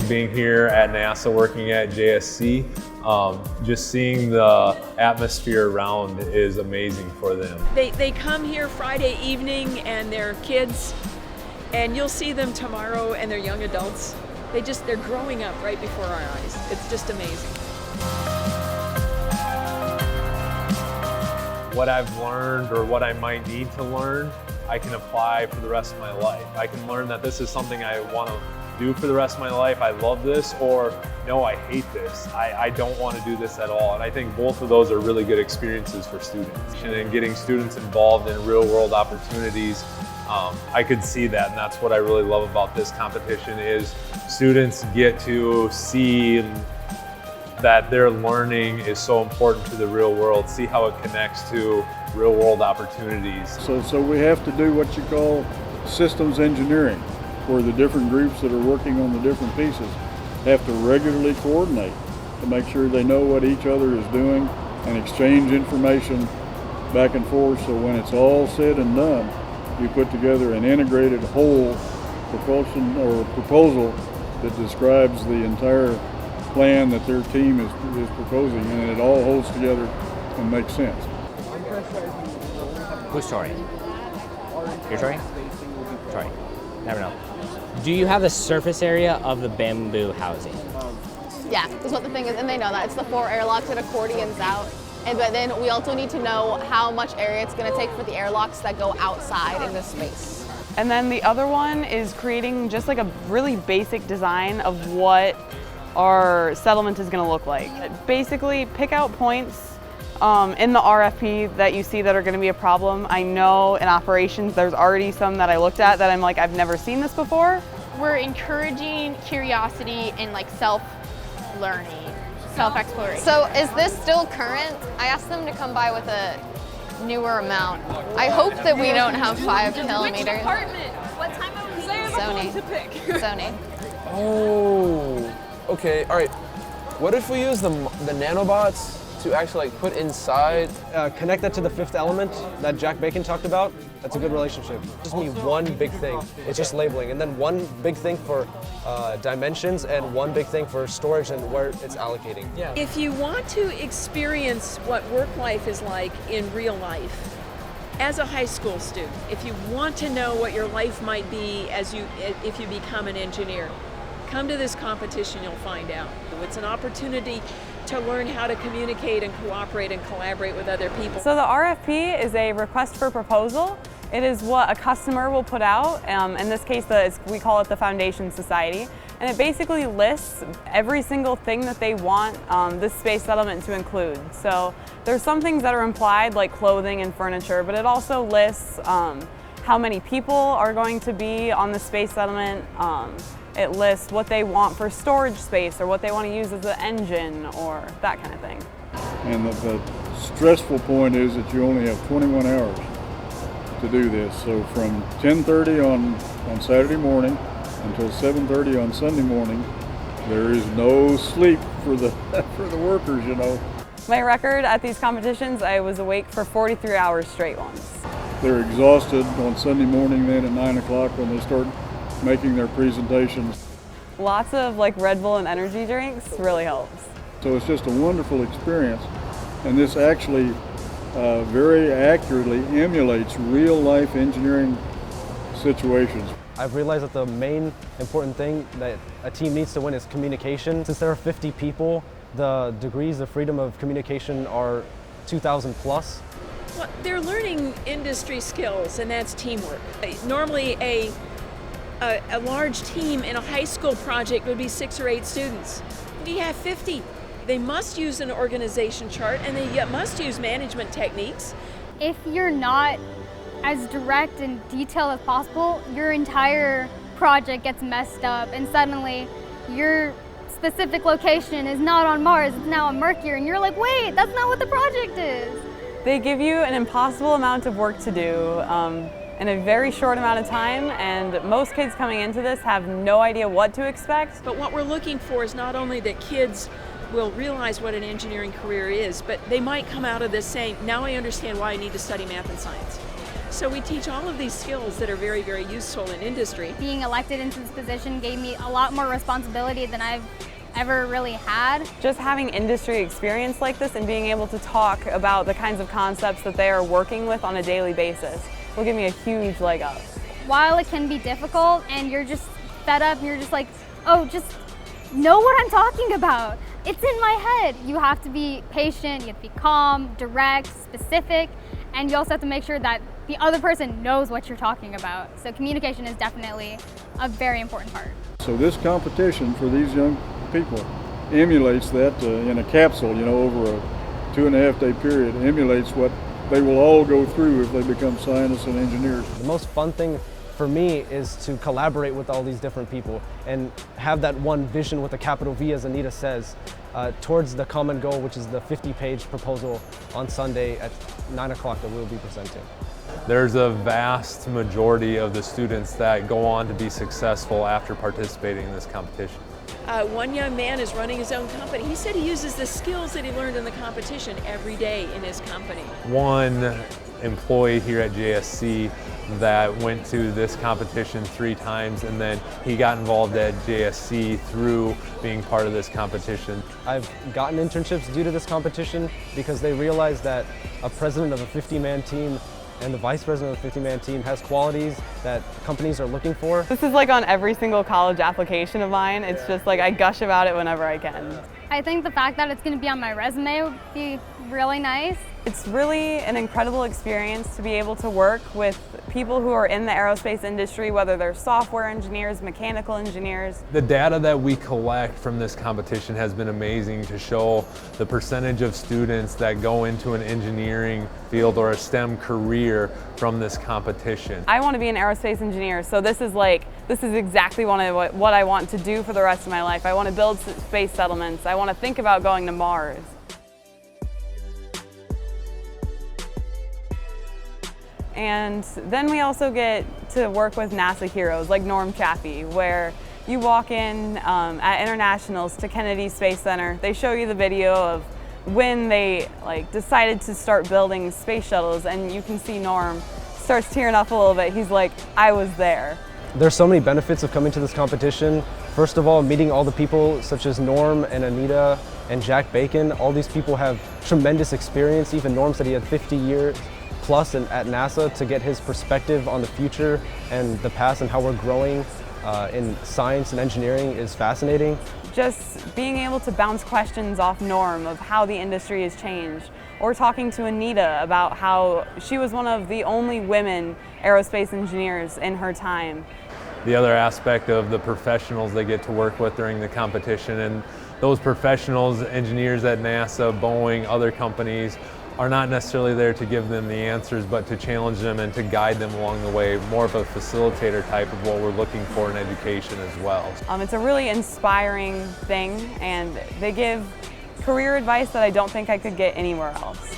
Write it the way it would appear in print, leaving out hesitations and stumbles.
being here at NASA, working at JSC. Just seeing the atmosphere around is amazing for them. They come here Friday evening and they're kids, and you'll see them tomorrow and they're young adults. They're growing up right before our eyes. It's just amazing. What I've learned or what I might need to learn, I can apply for the rest of my life. I can learn that this is something I want to do for the rest of my life. I love this, or no, I hate this. I don't want to do this at all. And I think both of those are really good experiences for students. And then getting students involved in real world opportunities, I could see that, and that's what I really love about this competition is students get to see that their learning is so important to the real world, see how it connects to real world opportunities. So we have to do what you call systems engineering, where the different groups that are working on the different pieces have to regularly coordinate to make sure they know what each other is doing and exchange information back and forth, so when it's all said and done, you put together an integrated whole propulsion or proposal that describes the entire plan that their team is proposing, and it all holds together and makes sense. Who's Tori? You're Tori? Tori. Never know. Do you have the surface area of the bamboo housing? Yeah, that's what the thing is, and they know that. It's the 4 airlocks and accordions out. But then we also need to know how much area it's going to take for the airlocks that go outside into space. And then the other one is creating just like a really basic design of what our settlement is going to look like. Basically, pick out points in the RFP that you see that are going to be a problem. I know in operations there's already some that I looked at that I'm like, I've never seen this before. We're encouraging curiosity and like self-learning, self-exploration. So is this still current? I asked them to come by with a newer amount. I hope that we don't have 5 kilometers. Which department? What time of the day Sony. to pick? Sony. Oh, okay, all right. What if we use the nanobots to actually like put inside? Connect that to the 5th element that Jack Bacon talked about. That's a good relationship. Just need one big thing. It's just labeling, and then one big thing for dimensions and one big thing for storage and where it's allocating. Yeah. If you want to experience what work life is like in real life, as a high school student, if you want to know what your life might be if you become an engineer, come to this competition, you'll find out. It's an opportunity to learn how to communicate and cooperate and collaborate with other people. So the RFP is a request for proposal. It is what a customer will put out. In this case, we call it the Foundation Society. And it basically lists every single thing that they want this space settlement to include. So there's some things that are implied, like clothing and furniture, but it also lists how many people are going to be on the space settlement. It lists what they want for storage space or what they want to use as an engine or that kind of thing. And the stressful point is that you only have 21 hours to do this. So from 10:30 on Saturday morning until 7:30 on Sunday morning, there is no sleep for the for the workers, you know. My record at these competitions, I was awake for 43 hours straight once. They're exhausted on Sunday morning then at 9 o'clock when they start making their presentations. Lots of like Red Bull and energy drinks really helps. So it's just a wonderful experience, and this actually very accurately emulates real life engineering situations. I've realized that the main important thing that a team needs to win is communication. Since there are 50 people, the degrees of freedom of communication are 2,000 plus. Well, they're learning industry skills, and that's teamwork. Normally a large team in a high school project would be 6 or 8 students. You have 50. They must use an organization chart, and they must use management techniques. If you're not as direct and detailed as possible, your entire project gets messed up, and suddenly your specific location is not on Mars, it's now on Mercury, and you're like, wait, that's not what the project is. They give you an impossible amount of work to do in a very short amount of time, and most kids coming into this have no idea what to expect. But what we're looking for is not only that kids will realize what an engineering career is, but they might come out of this saying, now I understand why I need to study math and science. So we teach all of these skills that are very, very useful in industry. Being elected into this position gave me a lot more responsibility than I've ever really had. Just having industry experience like this and being able to talk about the kinds of concepts that they are working with on a daily basis will give me a huge leg up. While it can be difficult and you're just fed up, you're just like, oh, just know what I'm talking about. It's in my head. You have to be patient, you have to be calm, direct, specific, and you also have to make sure that the other person knows what you're talking about. So communication is definitely a very important part. So this competition for these young people emulates that in a capsule, you know, over a 2.5 day period, emulates what they will all go through if they become scientists and engineers. The most fun thing for me is to collaborate with all these different people and have that one vision with a capital V, as Anita says, towards the common goal, which is the 50-page proposal on Sunday at 9 o'clock that we'll be presenting. There's a vast majority of the students that go on to be successful after participating in this competition. One young man is running his own company. He said he uses the skills that he learned in the competition every day in his company. One employee here at JSC that went to this competition 3 times, and then he got involved at JSC through being part of this competition. I've gotten internships due to this competition because they realized that a president of a 50-man team and the vice president of the 50-man team has qualities that companies are looking for. This is like on every single college application of mine. It's just like I gush about it whenever I can. I think the fact that it's going to be on my resume would be really nice. It's really an incredible experience to be able to work with people who are in the aerospace industry, whether they're software engineers, mechanical engineers. The data that we collect from this competition has been amazing to show the percentage of students that go into an engineering field or a STEM career from this competition. I want to be an aerospace engineer, so this is exactly what I want to do for the rest of my life. I want to build space settlements. I want to think about going to Mars. And then we also get to work with NASA heroes like Norm Chaffee, where you walk in at internationals to Kennedy Space Center. They show you the video of when they decided to start building space shuttles, and you can see Norm starts tearing up a little bit. He's like, I was there. There's so many benefits of coming to this competition. First of all, meeting all the people such as Norm and Anita and Jack Bacon. All these people have tremendous experience. Even Norm said he had 50 years plus at NASA to get his perspective on the future and the past and how we're growing in science and engineering is fascinating. Just being able to bounce questions off Norm of how the industry has changed, or talking to Anita about how she was one of the only women aerospace engineers in her time. The other aspect of the professionals they get to work with during the competition, and those professionals, engineers at NASA, Boeing, other companies, are not necessarily there to give them the answers, but to challenge them and to guide them along the way, more of a facilitator type of what we're looking for in education as well. It's a really inspiring thing, and they give career advice that I don't think I could get anywhere else.